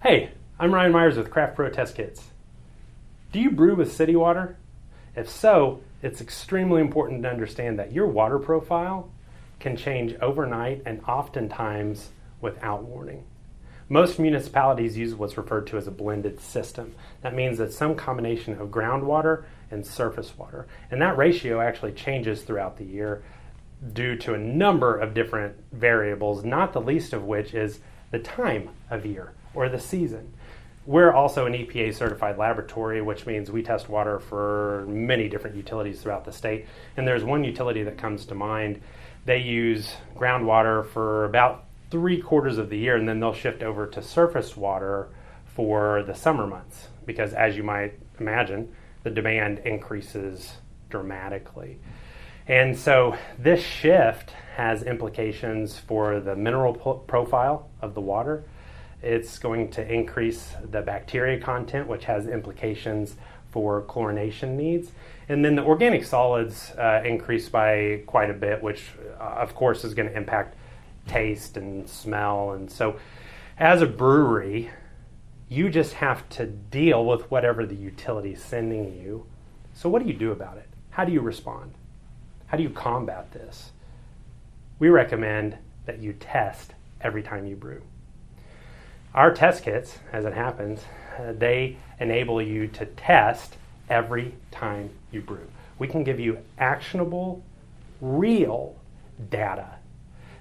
Hey, I'm Ryan Myers with Craft Pro Test Kits. Do you brew with city water? If so, it's extremely important to understand that your water profile can change overnight and oftentimes without warning. Most municipalities use what's referred to as a blended system. That means that some combination of groundwater and surface water. And that ratio actually changes throughout the year due to a number of different variables, not the least of which is the time of year or the season. We're also an EPA-certified laboratory, which means we test water for many different utilities throughout the state. And there's one utility that comes to mind. They use groundwater for about 3/4 of the year, and then they'll shift over to surface water for the summer months, because as you might imagine, the demand increases dramatically. And so this shift has implications for the mineral profile of the water. It's going to increase the bacteria content, which has implications for chlorination needs. And then the organic solids increase by quite a bit, which of course is going to impact taste and smell. And so as a brewery, you just have to deal with whatever the utility is sending you. So what do you do about it? How do you respond? How do you combat this? We recommend that you test every time you brew. Our test kits, as it happens, they enable you to test every time you brew. We can give you actionable, real data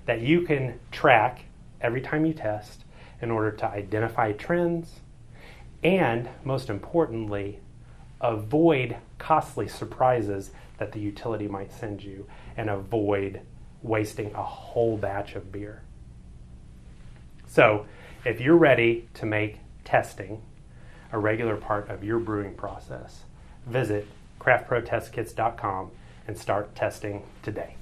that you can track every time you test in order to identify trends and, most importantly, avoid costly surprises that the utility might send you and avoid wasting a whole batch of beer. So, if you're ready to make testing a regular part of your brewing process, visit craftprotestkits.com and start testing today.